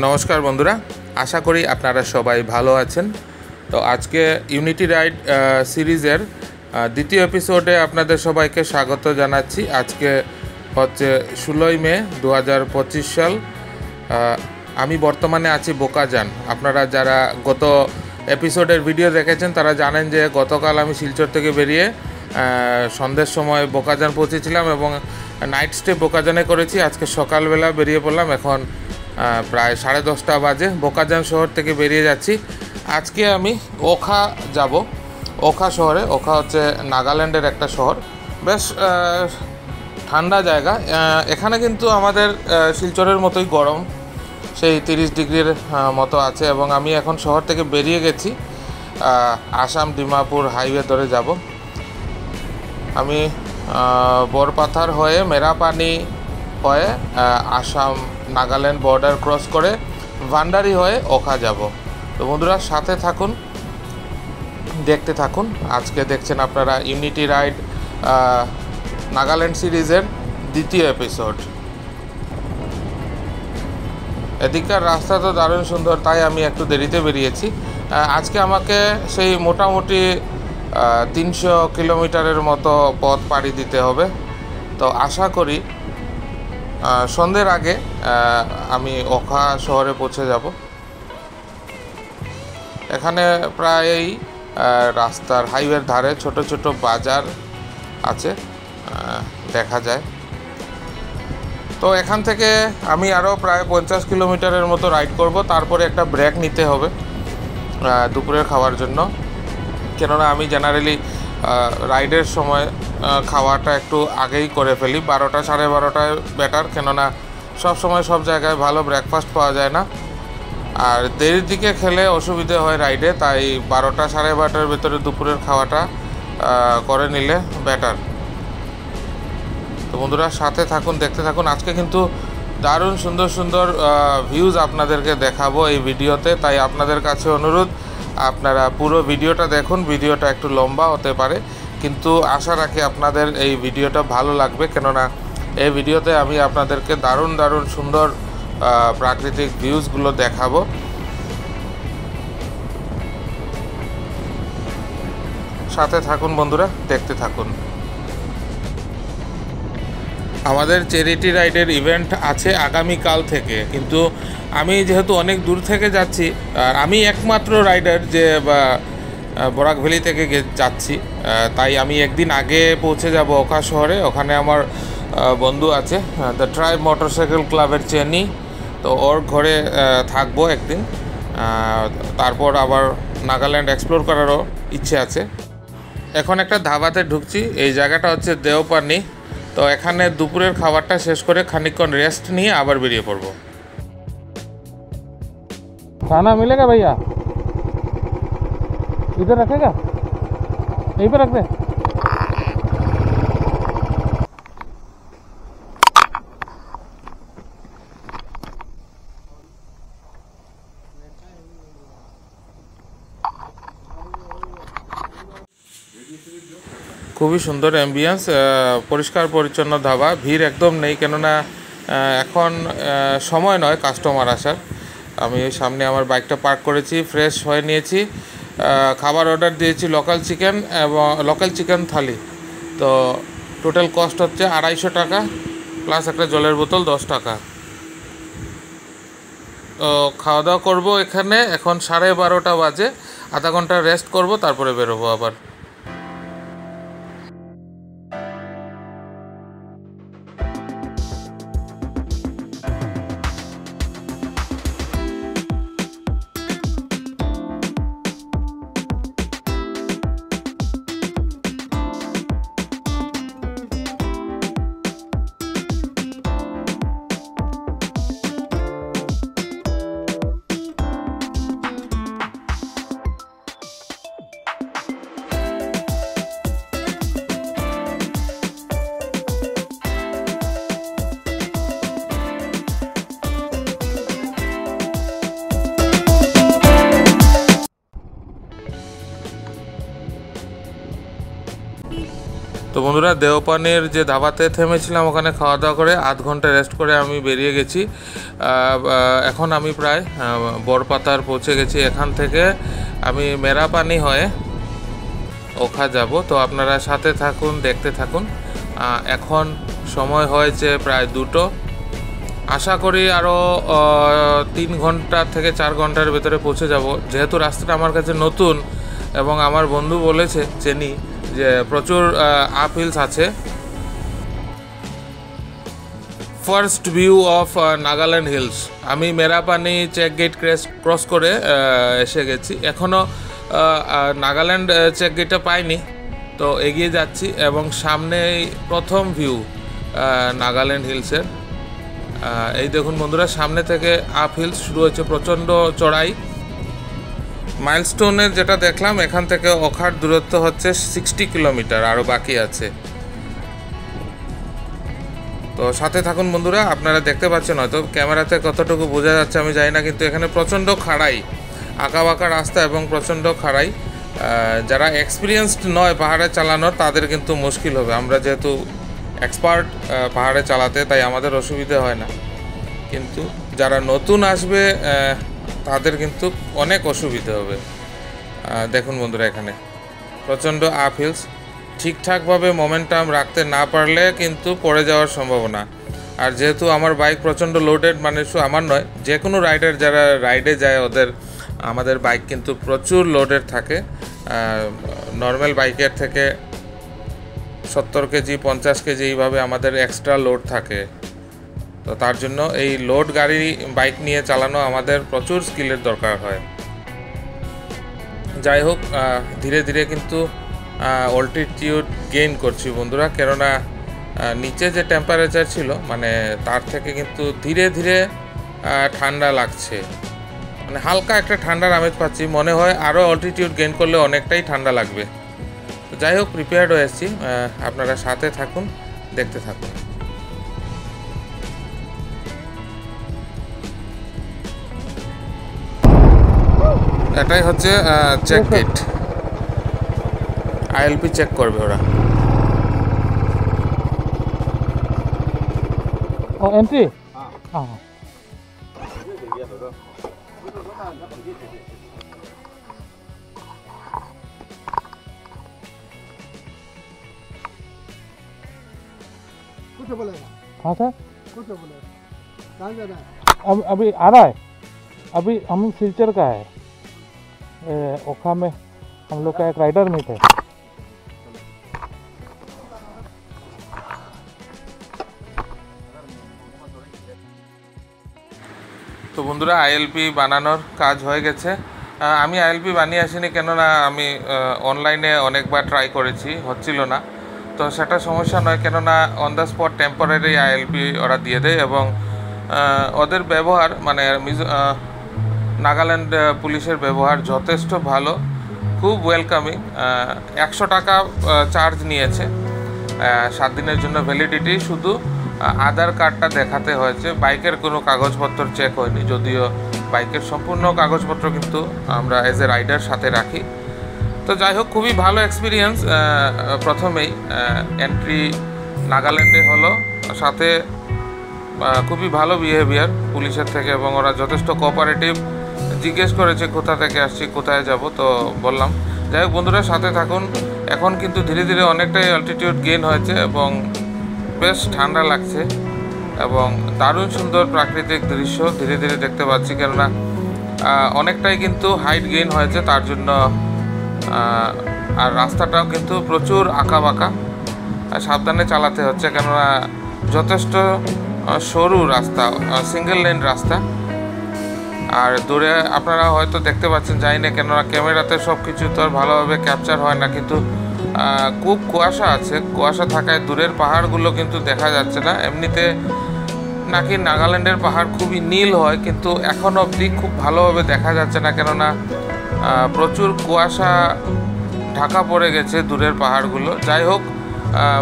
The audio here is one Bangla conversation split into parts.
নমস্কার বন্ধুরা, আশা করি আপনারা সবাই ভালো আছেন। তো আজকে ইউনিটি রাইড সিরিজের দ্বিতীয় এপিসোডে আপনাদের সবাইকে স্বাগত জানাচ্ছি। আজকে হচ্ছে 16ই মে 2025 সাল। আমি বর্তমানে আছি বোকাজান। আপনারা যারা গত এপিসোডের ভিডিও দেখেছেন তারা জানেন যে গতকাল আমি শিলচর থেকে বেরিয়ে সন্ধ্যের সময় বোকাজান পৌঁছেছিলাম এবং নাইট স্টে বোকাজানে করেছি। আজকে সকালবেলা বেরিয়ে পড়লাম, এখন প্রায় 10:30 বাজে। বোকাজান শহর থেকে বেরিয়ে যাচ্ছি। আজকে আমি ওখা যাব, ওখা শহরে। ওখা হচ্ছে নাগাল্যান্ডের একটা শহর, বেশ ঠান্ডা জায়গা। এখানে কিন্তু আমাদের শিলচরের মতোই গরম, সেই 30 ডিগ্রির মতো আছে। এবং আমি এখন শহর থেকে বেরিয়ে গেছি, আসাম ডিমাপুর হাইওয়ে ধরে যাব। আমি বরপাথার হয়ে মেরাপানি হয়ে আসাম নাগাল্যান্ড বর্ডার ক্রস করে ভান্ডারি হয়ে ওখা যাব। তো বন্ধুরা সাথে থাকুন, দেখতে থাকুন। আজকে দেখছেন আপনারা ইউনিটি রাইড নাগাল্যান্ড সিরিজের দ্বিতীয় এপিসোড। এদিককার রাস্তা তো দারুণ সুন্দর, তাই আমি একটু দেরিতে বেরিয়েছি। আজকে আমাকে সেই মোটামুটি 300 কিলোমিটারের মতো পথ পাড়ি দিতে হবে। তো আশা করি সন্ধ্যের আগে আমি ওখা শহরে পৌঁছে যাব। এখানে প্রায়ই রাস্তার হাইওয়ের ধারে ছোট ছোট বাজার আছে, দেখা যায়। তো এখান থেকে আমি আরও প্রায় 50 কিলোমিটারের মতো রাইড করব। তারপরে একটা ব্রেক নিতে হবে দুপুরের খাওয়ার জন্য, কেননা আমি জেনারেলি রাইডের সময় খাওয়াটা একটু আগেই করে ফেলি। 12টা 12:30টায় বেটার, কেননা সব সময় সব জায়গায় ভালো ব্রেকফাস্ট পাওয়া যায় না, আর দেরির দিকে খেলে অসুবিধে হয় রাইডে। তাই 12টা 12:30টার ভেতরে দুপুরের খাওয়াটা করে নিলে বেটার। তো বন্ধুরা সাথে থাকুন, দেখতে থাকুন। আজকে কিন্তু দারুণ সুন্দর সুন্দর ভিউজ আপনাদেরকে দেখাবো এই ভিডিওতে। তাই আপনাদের কাছে অনুরোধ, আপনারা পুরো ভিডিওটা দেখুন। ভিডিওটা একটু লম্বা হতে পারে, কিন্তু আশা রাখি আপনাদের এই ভিডিওটা ভালো লাগবে, কেননা এই ভিডিওতে আমি আপনাদেরকে দারুণ দারুণ সুন্দর প্রাকৃতিক ভিউজগুলো দেখাবো। সাথে থাকুন বন্ধুরা, দেখতে থাকুন। আমাদের চ্যারিটি রাইডের ইভেন্ট আছে আগামীকাল থেকে, কিন্তু আমি যেহেতু অনেক দূর থেকে যাচ্ছি, আর আমি একমাত্র রাইডার যে বরাক ভ্যালি থেকে যাচ্ছি, তাই আমি একদিন আগে পৌঁছে যাব ওখা শহরে। ওখানে আমার বন্ধু আছে, দ্য ট্রাইব মোটরসাইকেল ক্লাবের চেনি। তো ওর ঘরে থাকবো একদিন, তারপর আবার নাগাল্যান্ড এক্সপ্লোর করারও ইচ্ছে আছে। এখন একটা ধাবাতে ঢুকছি, এই জায়গাটা হচ্ছে দেওপানি। তো এখানে দুপুরের খাবারটা শেষ করে খানিকক্ষণ রেস্ট নিয়ে আবার বেরিয়ে পড়বো। खाना मिलेगा भैया? इधर रखेगा, यहीं पे रख दे। খুবই সুন্দর অ্যাম্বিয়েন্স, পরিষ্কার পরিচ্ছন্ন ধাবা। ভিড় একদম নেই, কেননা এখন সময় নয় কাস্টমার আসার। আমি সামনে আমার বাইকটা পার্ক করেছি, ফ্রেশ হয়ে নিয়েছি। খাবার অর্ডার দিয়েছি লোকাল চিকেন এবং লোকাল চিকেন থালি। তো টোটাল কস্ট হচ্ছে 250 টাকা, প্লাস একটা জলের বোতল 10 টাকা। তো খাওয়া দাওয়া করবো এখানে। এখন 12:30 বাজে, আধা ঘন্টা রেস্ট করব, তারপরে বেরোবো আবার। তো বন্ধুরা, দেওপানির যে ধাবাতে থেমেছিলাম ওখানে খাওয়া দাওয়া করে আধ ঘন্টা রেস্ট করে আমি বেরিয়ে গেছি। এখন আমি প্রায় বরপাতার পৌঁছে গেছি। এখান থেকে আমি মেরাপানি হয়ে ওখা যাব। তো আপনারা সাথে থাকুন, দেখতে থাকুন। এখন সময় হয়েছে প্রায় 2টো। আশা করি আরও 3 ঘন্টা থেকে 4 ঘন্টার ভেতরে পৌঁছে যাব। যেহেতু রাস্তাটা আমার কাছে নতুন এবং আমার বন্ধু বলেছে চেনি যে প্রচুর আপ হিলস আছে। First view of Nagaland hills. আমি মেরাপানি চেক গেট ক্রস করে এসে গেছি। এখনও নাগাল্যান্ড চেক গেটটা পাইনি, তো এগিয়ে যাচ্ছি এবং সামনেই প্রথম ভিউ নাগাল্যান্ড হিলসের। এই দেখুন বন্ধুরা, সামনে থেকে আপ হিলস শুরু হচ্ছে, প্রচণ্ড চড়াই। মাইলস্টোনের যেটা দেখলাম এখান থেকে ওখার দূরত্ব হচ্ছে 60 কিলোমিটার, আরও বাকি আছে। তো সাথে থাকুন বন্ধুরা। আপনারা দেখতে পাচ্ছেন হয়তো ক্যামেরাতে কতটুকু বোঝা যাচ্ছে আমি জানি না, কিন্তু এখানে প্রচণ্ড খাড়াই, আঁকা বাঁকা রাস্তা এবং প্রচণ্ড খাড়াই। যারা এক্সপিরিয়েন্সড নয় পাহাড়ে চালানোর তাদের কিন্তু মুশকিল হবে। আমরা যেহেতু এক্সপার্ট পাহাড়ে চালাতে, তাই আমাদের অসুবিধা হয় না, কিন্তু যারা নতুন আসবে তাদের কিন্তু অনেক অসুবিধা হবে। দেখুন বন্ধুরা, এখানে প্রচণ্ড আপ হিলস। ঠিকঠাকভাবে মোমেন্টাম রাখতে না পারলে কিন্তু পড়ে যাওয়ার সম্ভাবনা। আর যেহেতু আমার বাইক প্রচণ্ড লোডেড, মানে শুধু আমার নয়, যে কোনো রাইডার যারা রাইডে যায় আমাদের বাইক কিন্তু প্রচুর লোডেড থাকে। নর্মাল বাইকের থেকে 70 কেজি 50 কেজি এইভাবে আমাদের এক্সট্রা লোড থাকে। তো তার জন্য এই লোড গাড়ি বাইক নিয়ে চালানো আমাদের প্রচুর স্কিলের দরকার হয়। যাই হোক, ধীরে ধীরে কিন্তু অল্টিটিউড গেইন করছি বন্ধুরা, কেননা নিচে যে টেম্পারেচার ছিল মানে তার থেকে কিন্তু ধীরে ধীরে ঠান্ডা লাগছে, মানে হালকা একটা ঠান্ডার আমেজ পাচ্ছি। মনে হয় আরও অল্টিটিউড গেইন করলে অনেকটাই ঠান্ডা লাগবে। তো যাই হোক, প্রিপেয়ার্ড হয়ে এসেছি। আপনারা সাথে থাকুন, দেখতে থাকুন। এটাই হচ্ছে চেক গেট। আইএলপি চেক করবে ওরা। ও এন্ট্রি? হ্যাঁ। कुछ बोलेगा? हाँ सर, कुछ बोलेगा? कहाँ जाना है? अभी आ रहा है। अभी हम सिलचर का है। ओखा में हम लोग का एक राइडर मीट है। তো বন্ধুরা, আইএলপি বানানোর কাজ হয়ে গেছে। আমি আইএলপি বানিয়ে আসিনি, কেননা আমি অনলাইনে অনেকবার ট্রাই করেছি, হচ্ছিল না। তো সেটা সমস্যা নয়, কেননা on the spot temporary ILP ওরা দিয়ে দেয় এবং ওদের ব্যবহার মানে নাগাল্যান্ড পুলিশের ব্যবহার যথেষ্ট ভালো, খুব ওয়েলকামিং। 100 টাকা চার্জ নিয়েছে 7 দিনের জন্য ভ্যালিডিটি। শুধু আধার কার্ডটা দেখাতে হয়েছে, বাইকের কোনো কাগজপত্র চেক হয়নি, যদিও বাইকের সম্পূর্ণ কাগজপত্র কিন্তু আমরা এজ এ রাইডার সাথে রাখি। তো যাই হোক, খুবই ভালো এক্সপিরিয়েন্স। প্রথমেই এন্ট্রি নাগাল্যান্ডে হলো, সাথে খুবই ভালো বিহেভিয়ার পুলিশের থেকে এবং ওরা যথেষ্ট কোঅপারেটিভ। জিজ্ঞেস করেছে কোথা থেকে আসছি, কোথায় যাব, তো বললাম। যাই হোক বন্ধুরা, সাথে থাকুন। এখন কিন্তু ধীরে ধীরে অনেকটাই অল্টিটিউড গেইন হয়েছে এবং বেশ ঠান্ডা লাগছে এবং দারুণ সুন্দর প্রাকৃতিক দৃশ্য ধীরে ধীরে দেখতে পাচ্ছি, কেননা অনেকটাই কিন্তু হাইট গেইন হয়েছে তার জন্য। আর রাস্তাটাও কিন্তু প্রচুর আঁকা বাঁকা, সাবধানে চালাতে হচ্ছে, কেননা যথেষ্ট সরু রাস্তা, সিঙ্গেল লেন রাস্তা। আর দূরে আপনারা হয়তো দেখতে পাচ্ছেন, জানি না কেননা ক্যামেরাতে সব কিছু তো আর ভালোভাবে ক্যাপচার হয় না, কিন্তু খুব কুয়াশা আছে। কুয়াশা থাকায় দূরের পাহাড়গুলো কিন্তু দেখা যাচ্ছে না। এমনিতে নাকি নাগাল্যান্ডের পাহাড় খুবই নীল হয়, কিন্তু এখন অবধি খুব ভালোভাবে দেখা যাচ্ছে না, কেননা প্রচুর কুয়াশা ঢাকা পড়ে গেছে দূরের পাহাড়গুলো। যাই হোক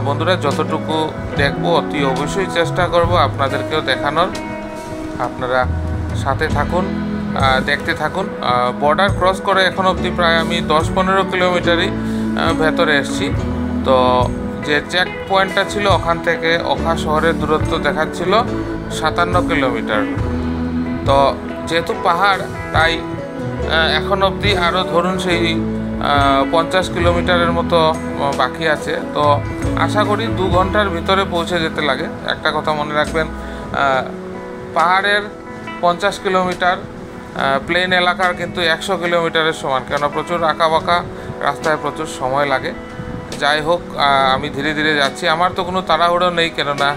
বন্ধুরা, যতটুকু দেখবো অতি অবশ্যই চেষ্টা করব আপনাদেরকেও দেখানোর। আপনারা সাথে থাকুন, দেখতে থাকুন। বর্ডার ক্রস করে এখন অবধি প্রায় আমি 10-15 কিলোমিটারই ভেতরে এসেছি। তো যে চেক পয়েন্টটা ছিল ওখান থেকে ওখা শহরের দূরত্ব দেখাচ্ছিল 57 কিলোমিটার। তো যেহেতু পাহাড় তাই এখন অবধি আরও ধরুন সেই 50 কিলোমিটারের মতো বাকি আছে। তো আশা করি 2 ঘন্টার ভিতরে পৌঁছে যেতে লাগে। একটা কথা মনে রাখবেন, পাহাড়ের 50 কিলোমিটার প্লেন এলাকার কিন্তু 100 কিলোমিটারের সমান, কেন প্রচুর আঁকাবাঁকা রাস্তায় প্রচুর সময় লাগে। যাই হোক, আমি ধীরে ধীরে যাচ্ছি, আমার তো কোনো তাড়াহুড়ো নেই, কেননা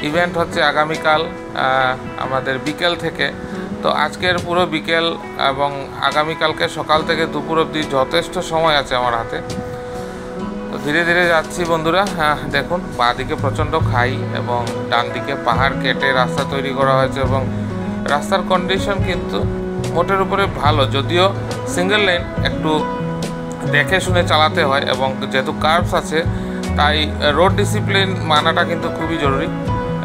ইভেন্ট হচ্ছে আগামীকাল আমাদের বিকেল থেকে। তো আজকের পুরো বিকেল এবং আগামীকালকে সকাল থেকে দুপুর অবধি যথেষ্ট সময় আছে আমার হাতে। তো ধীরে ধীরে যাচ্ছি বন্ধুরা। দেখুন, বাঁ দিকে প্রচণ্ড খাই এবং ডান দিকে পাহাড় কেটে রাস্তা তৈরি করা হয়েছে এবং রাস্তার কন্ডিশন কিন্তু মোটের উপরে ভালো, যদিও সিঙ্গেল লাইন, একটু দেখে শুনে চালাতে হয় এবং যেহেতু কার্ভস আছে তাই রোড ডিসিপ্লিন মানাটা কিন্তু খুবই জরুরি।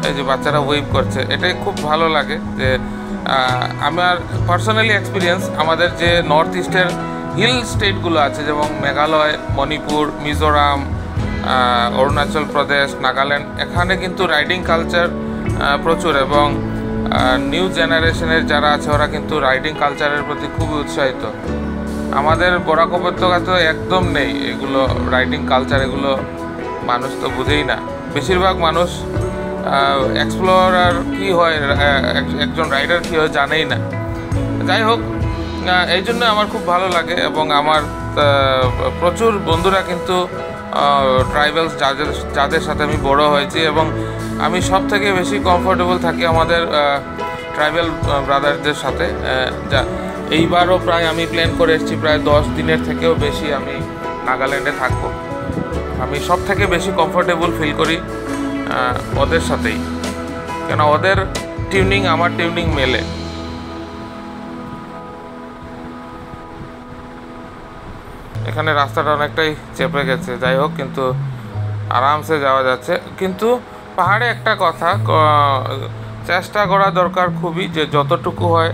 এই যে বাচ্চারা ওয়েভ করছে, এটাই খুব ভালো লাগে। যে আমার পার্সোনালি এক্সপিরিয়েন্স, আমাদের যে নর্থ ইস্টের হিল স্টেটগুলো আছে যেমন মেঘালয়, মণিপুর, মিজোরাম, অরুণাচল প্রদেশ, নাগাল্যান্ড, এখানে কিন্তু রাইডিং কালচার প্রচুর এবং নিউ জেনারেশনের যারা আছে ওরা কিন্তু রাইডিং কালচারের প্রতি খুবই উৎসাহিত। আমাদের বরাক উপত্যকা তো একদম নেই এগুলো রাইডিং কালচার, এগুলো মানুষ তো বুঝেই না। বেশিরভাগ মানুষ এক্সপ্লোরার কী হয়, একজন রাইডার কী হয় জানেই না। যাই হোক, এই জন্য আমার খুব ভালো লাগে এবং আমার প্রচুর বন্ধুরা কিন্তু ট্রাইবেলস যাদের সাথে আমি বড় হয়েছি এবং আমি সব থেকে বেশি কমফোর্টেবল থাকি আমাদের ট্রাইবেল ব্রাদারদের সাথে। যা এইবারও প্রায় আমি প্ল্যান করে এসেছি, প্রায় 10 দিনের থেকেও বেশি আমি নাগাল্যান্ডে থাকবো। আমি সব থেকে বেশি কমফোর্টেবল ফিল করি ওদের সাথেই, কেন ওদের টিউনিং আমার টিউনিং মেলে। এখানে রাস্তাটা অনেকটাই চেপে গেছে, যাই হোক কিন্তু আরামসে যাওয়া যাচ্ছে। কিন্তু পাহাড়ে একটা কথা চেষ্টা করা দরকার খুবই, যে যতটুকু হয়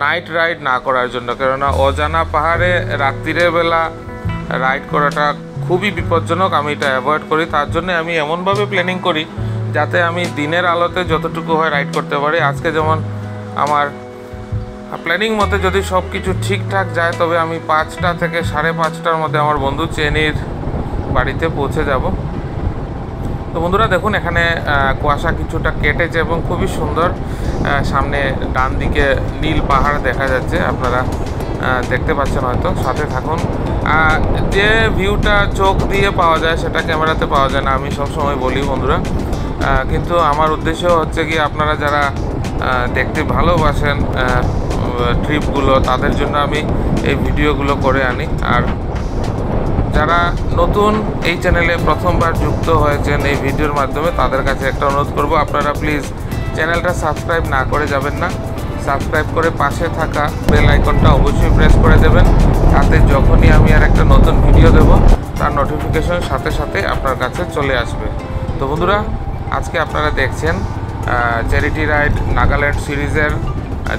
নাইট রাইড না করার জন্য, কেননা অজানা পাহাড়ে রাত্রির বেলা রাইড করাটা খুবই বিপজ্জনক। আমি এটা অ্যাভয়েড করি, তার জন্য আমি এমনভাবে প্ল্যানিং করি যাতে আমি দিনের আলোতে যতটুকু হয় রাইড করতে পারি। আজকে যেমন আমার প্ল্যানিং মতে যদি সব কিছু ঠিকঠাক যায় তবে আমি 5টা থেকে 5:30টার মধ্যে আমার বন্ধু চেনির বাড়িতে পৌঁছে যাব। তো বন্ধুরা দেখুন, এখানে কুয়াশা কিছুটা কেটেছে এবং খুবই সুন্দর। সামনে ডান দিকে নীল পাহাড় দেখা যাচ্ছে, আপনারা দেখতে পাচ্ছেন হয়তো, সাথে থাকুন। যে ভিউটা চোখ দিয়ে পাওয়া যায় সেটা ক্যামেরাতে পাওয়া যায় না, আমি সবসময় বলি বন্ধুরা। কিন্তু আমার উদ্দেশ্য হচ্ছে কি, আপনারা যারা দেখতে ভালোবাসেন ট্রিপগুলো, তাদের জন্য আমি এই ভিডিওগুলো করে আনি। আর যারা নতুন এই চ্যানেলে প্রথমবার যুক্ত হয়েছেন এই ভিডিওর মাধ্যমে, তাদের কাছে একটা অনুরোধ করব, আপনারা প্লিজ চ্যানেলটা সাবস্ক্রাইব না করে যাবেন না। সাবস্ক্রাইব করে পাশে থাকা বেল আইকনটা অবশ্যই প্রেস করে দেবেন, তাতে যখনই আমি আর একটা নতুন ভিডিও দেব তার নোটিফিকেশন সাথে সাথে আপনার কাছে চলে আসবে। তো বন্ধুরা, আজকে আপনারা দেখছেন চ্যারিটি রাইড নাগাল্যান্ড সিরিজের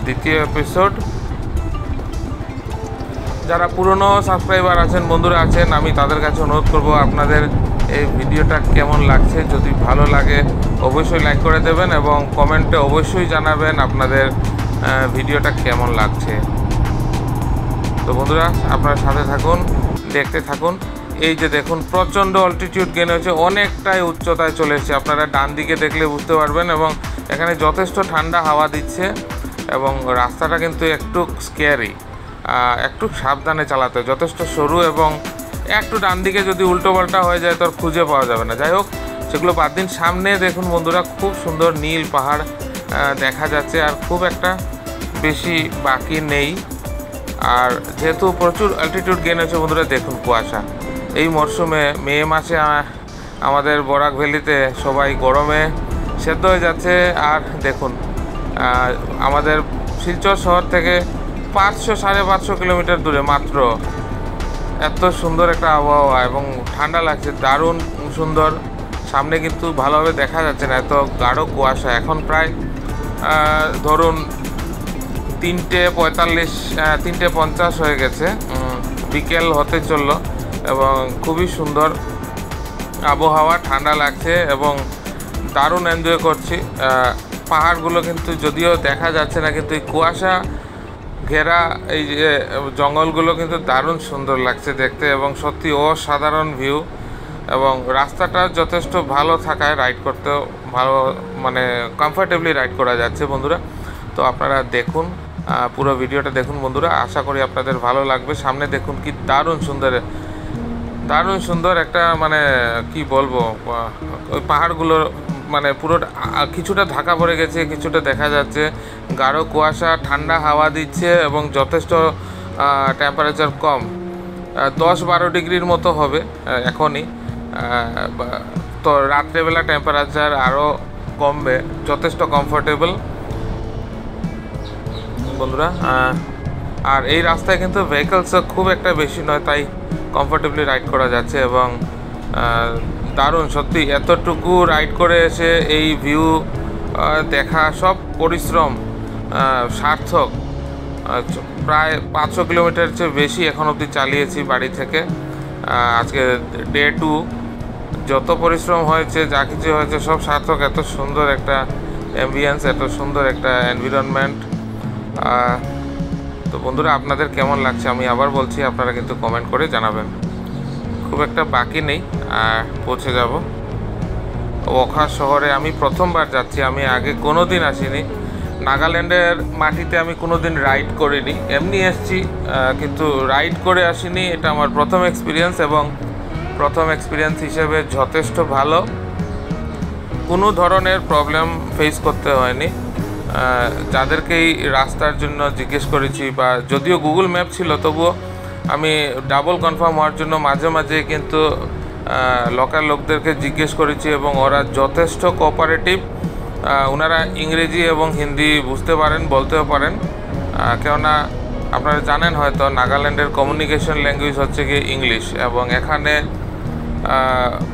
দ্বিতীয় এপিসোড। যারা পুরনো সাবস্ক্রাইবার আছেন, বন্ধুরা আছেন, আমি তাদের কাছে অনুরোধ করব আপনাদের এই ভিডিওটা কেমন লাগছে। যদি ভালো লাগে অবশ্যই লাইক করে দেবেন এবং কমেন্টে অবশ্যই জানাবেন আপনাদের ভিডিওটা কেমন লাগছে। তো বন্ধুরা, আপনারা সাথে থাকুন, দেখতে থাকুন। এই যে দেখুন, প্রচণ্ড অল্টিটিউড গেন হয়েছে, অনেকটাই উচ্চতায় চলে এসেছে। আপনারা ডান দিকে দেখলে বুঝতে পারবেন এবং এখানে যথেষ্ট ঠান্ডা হাওয়া দিচ্ছে এবং রাস্তাটা কিন্তু একটু স্কেয়ারি, একটু সাবধানে চালাতে হয়, যথেষ্ট সরু এবং একটু ডান দিকে যদি উল্টো পাল্টা হয়ে যায় তো আর খুঁজে পাওয়া যাবে না। যাই হোক, সেগুলো বাদ দিন। সামনে দেখুন বন্ধুরা, খুব সুন্দর নীল পাহাড় দেখা যাচ্ছে আর খুব একটা বেশি বাকি নেই। আর যেহেতু প্রচুর অ্যালটিটিউড গেন হয়েছে বন্ধুরা, দেখুন কুয়াশা। এই মরশুমে মে মাসে আমাদের বরাক ভ্যালিতে সবাই গরমে সেদ্ধ হয়ে যাচ্ছে। আর দেখুন, আমাদের শিলচর শহর থেকে 500-550 কিলোমিটার দূরে মাত্র, এত সুন্দর একটা আবহাওয়া এবং ঠান্ডা লাগছে, দারুণ সুন্দর। সামনে কিন্তু ভালোভাবে দেখা যাচ্ছে না, এত গাঢ় কুয়াশা। এখন প্রায় ধরুন 3:45, 3:50 হয়ে গেছে, বিকেল হতে চললো এবং খুবই সুন্দর আবহাওয়া, ঠান্ডা লাগছে এবং দারুণ এনজয় করছি। পাহাড়গুলো কিন্তু যদিও দেখা যাচ্ছে না, কিন্তু এই কুয়াশা ঘেরা এই যে জঙ্গলগুলো কিন্তু দারুণ সুন্দর লাগছে দেখতে এবং সত্যি অসাধারণ ভিউ। এবং রাস্তাটা যথেষ্ট ভালো থাকায় রাইড করতেও ভালো, মানে কমফর্টেবলি রাইড করা যাচ্ছে বন্ধুরা। তো আপনারা দেখুন, পুরো ভিডিওটা দেখুন বন্ধুরা, আশা করি আপনাদের ভালো লাগবে। সামনে দেখুন কি দারুণ সুন্দর একটা, মানে কি বলবো, ওই পাহাড়গুলো মানে পুরো কিছুটা ঢাকা পড়ে গেছে, কিছুটা দেখা যাচ্ছে গাঢ় কুয়াশা, ঠান্ডা হাওয়া দিচ্ছে এবং যথেষ্ট টেম্পারেচার কম, 10-12 ডিগ্রির মতো হবে এখনই। তো রাত্রেবেলা টেম্পারেচার আরও কমবে, যথেষ্ট কমফোর্টেবল বন্ধুরা। আর এই রাস্তায় কিন্তু ভেহিকলসও খুব একটা বেশি নয়, তাই কমফোর্টেবলি রাইড করা যাচ্ছে এবং দারুণ সত্যি। এতটুকু রাইড করে এসে এই ভিউ দেখা, সব পরিশ্রম সার্থক। প্রায় 500 কিলোমিটার চেয়ে বেশি এখন অবধি চালিয়েছি বাড়ি থেকে। আজকে ডে 2, যত পরিশ্রম হয়েছে, যা কিছু হয়েছে সব সার্থক। এত সুন্দর একটা অ্যাম্বিয়েন্স, এত সুন্দর একটা এনভায়রনমেন্ট। তো বন্ধুরা, আপনাদের কেমন লাগছে আমি আবার বলছি, আপনারা কিন্তু কমেন্ট করে জানাবেন। খুব একটা বাকি নেই, পৌঁছে যাব ওখা শহরে। আমি প্রথমবার যাচ্ছি, আমি আগে কোনো দিন আসিনি। নাগাল্যান্ডের মাটিতে আমি কোনো দিন রাইড করিনি, এমনি এসছি কিন্তু রাইড করে আসিনি। এটা আমার প্রথম এক্সপিরিয়েন্স এবং প্রথম এক্সপিরিয়েন্স হিসেবে যথেষ্ট ভালো। কোনো ধরনের প্রবলেম ফেস করতে হয়নি। যাদেরকেই রাস্তার জন্য জিজ্ঞেস করেছি, বা যদিও গুগল ম্যাপ ছিল, তবুও আমি ডাবল কনফার্ম হওয়ার জন্য মাঝে মাঝে কিন্তু লোকাল লোকদেরকে জিজ্ঞেস করেছি এবং ওরা যথেষ্ট কোঅপারেটিভ। ওনারা ইংরেজি এবং হিন্দি বুঝতে পারেন, বলতেও পারেন। কেননা আপনারা জানেন হয়তো নাগাল্যান্ডের কমিউনিকেশন ল্যাঙ্গুয়েজ হচ্ছে কি ইংলিশ, এবং এখানে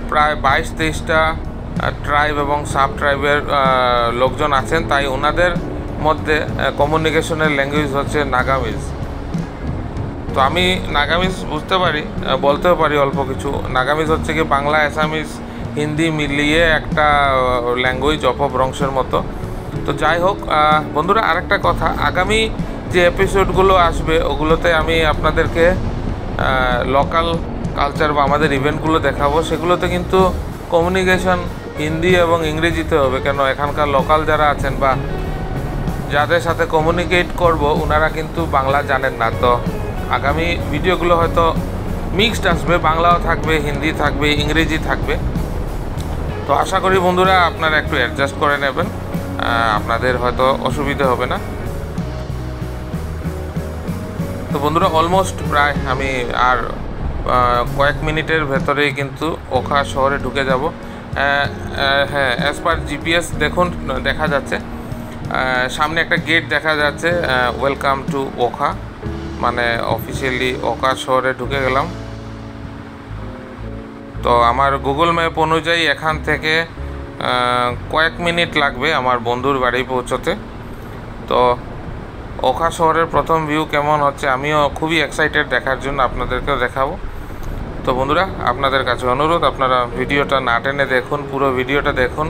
প্রায় 22-23টা ট্রাইব এবং সাব ট্রাইবের লোকজন আছেন, তাই ওনাদের মধ্যে কমিউনিকেশনের ল্যাঙ্গুয়েজ হচ্ছে নাগামিজ। তো আমি নাগামিজ বুঝতে পারি, বলতেও পারি অল্প কিছু। নাগামিজ হচ্ছে কি বাংলা, অ্যাসামিজ, হিন্দি মিলিয়ে একটা ল্যাঙ্গুয়েজ, অপভ্রংশের মতো। তো যাই হোক বন্ধুরা, আরেকটা কথা, আগামী যে এপিসোডগুলো আসবে ওগুলোতে আমি আপনাদেরকে লোকাল কালচার বা আমাদের ইভেন্টগুলো দেখাবো। সেগুলোতে কিন্তু কমিউনিকেশন হিন্দি এবং ইংরেজিতে হবে, কেন এখানকার লোকাল যারা আছেন বা যাদের সাথে কমিউনিকেট করব ওনারা কিন্তু বাংলা জানেন না। তো আগামী ভিডিওগুলো হয়তো মিক্সড আসবে, বাংলাও থাকবে, হিন্দি থাকবে, ইংরেজি থাকবে। তো আশা করি বন্ধুরা আপনারা একটু অ্যাডজাস্ট করে নেবেন, আপনাদের হয়তো অসুবিধা হবে না। তো বন্ধুরা, অলমোস্ট প্রায় আমি আর কয়েক মিনিটের ভেতরেই কিন্তু ওখা শহরে ঢুকে যাব। হ্যাঁ, অ্যাজ পার জিপিএস দেখুন দেখা যাচ্ছে সামনে একটা গেট দেখা যাচ্ছে, ওয়েলকাম টু ওখা, মানে অফিসিয়ালি ওখা শহরে ঢুকে গেলাম। তো আমার গুগল ম্যাপ অনুযায়ী এখান থেকে কয়েক মিনিট লাগবে আমার বন্ধুর বাড়ি পৌঁছতে। তো ওখা শহরের প্রথম ভিউ কেমন হচ্ছে আমিও খুবই এক্সাইটেড দেখার জন্য, আপনাদেরকেও দেখাবো। তো বন্ধুরা, আপনাদের কাছে অনুরোধ, আপনারা ভিডিওটা না টেনে দেখুন, পুরো ভিডিওটা দেখুন।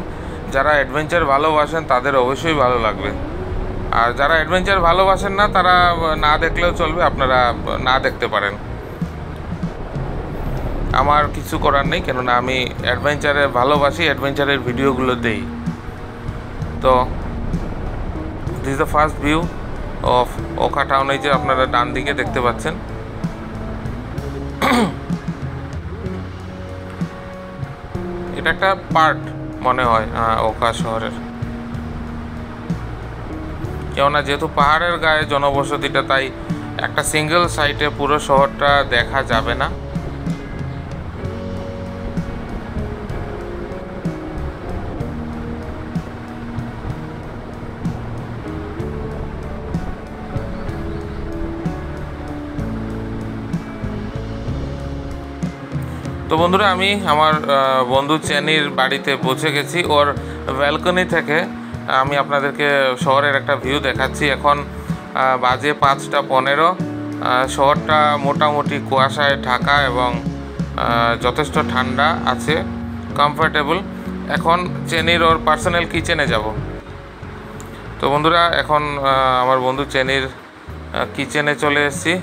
যারা অ্যাডভেঞ্চার ভালোবাসেন তাদের অবশ্যই ভালো লাগবে, আর যারা অ্যাডভেঞ্চার ভালোবাসেন না তারা না দেখলেও চলবে, আপনারা না দেখতে পারেন। আমার কিছু করার নেই, কেননা আমি অ্যাডভেঞ্চারে ভালোবাসি, অ্যাডভেঞ্চারের ভিডিওগুলো দেই। তো this is the first view of Okha town. এই যে আপনারা ডান দিকে দেখতে পাচ্ছেন, এটা একটা পার্ট মনে হয় ওখা শহরের, কেননা যেহেতু পাহাড়ের গায়ে জনবসতিটা, তাই একটা সিঙ্গেল সাইটে পুরো শহরটা দেখা যাবে না। তো বন্ধুরা, আমি আমার বন্ধু চেনির বাড়িতে পৌঁছে গেছি। ওর ব্যালকনি থেকে আমি আপনাদেরকে শহরের একটা ভিউ দেখাচ্ছি। এখন বাজে 5:15। শহরটা মোটামুটি কুয়াশায় ঢাকা এবং যথেষ্ট ঠান্ডা আছে। কমফর্টেবল। এখন চেনির ওর পার্সোনাল কিচেনে যাব। তো বন্ধুরা, এখন আমার বন্ধু চেনির কিচেনে চলে এসেছি।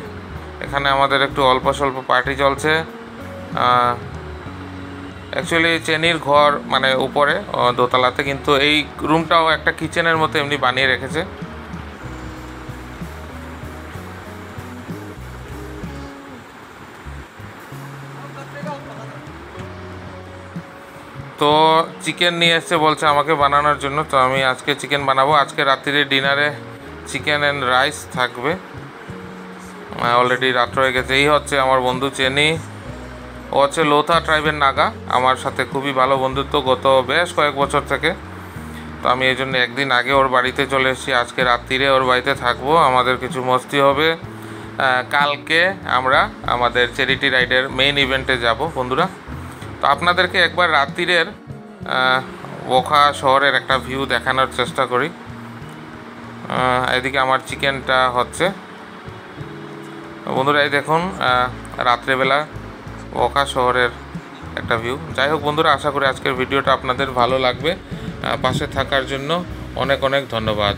এখানে আমাদের একটু অল্প স্বল্প পার্টি চলছে। অ্যাকচুয়ালি চেনির ঘর মানে উপরে দোতলাতে, কিন্তু এই রুমটাও একটা কিচেনের মতো এমনি বানিয়ে রেখেছে। তো চিকেন নিয়ে এসছে, বলছে আমাকে বানানোর জন্য। তো আমি আজকে চিকেন বানাবো। আজকে রাত্রিরে ডিনারে চিকেন অ্যান্ড রাইস থাকবে। অলরেডি রাত্র হয়ে গেছে। এই হচ্ছে আমার বন্ধু চেনি। ও হচ্ছে লোথা ট্রাইবের নাগা। আমার সাথে খুবই ভালো বন্ধুত্ব গত বেশ কয়েক বছর থেকে। তো আমি এই জন্য একদিন আগে ওর বাড়িতে চলে এসেছি। আজকে রাত্রিরে ওর বাড়িতে থাকবো, আমাদের কিছু মস্তি হবে। কালকে আমরা আমাদের চ্যারিটি রাইডের মেইন ইভেন্টে যাব বন্ধুরা। তো আপনাদেরকে একবার রাত্রিরের ওখা শহরের একটা ভিউ দেখানোর চেষ্টা করি। এদিকে আমার চিকেনটা হচ্ছে বন্ধুরা, এই দেখুন রাত্রেবেলা ওখা শহরের একটা ভিউ। যাই হোক বন্ধুরা, আশা করি আজকের ভিডিওটা আপনাদের ভালো লাগবে। পাশে থাকার জন্য অনেক অনেক ধন্যবাদ।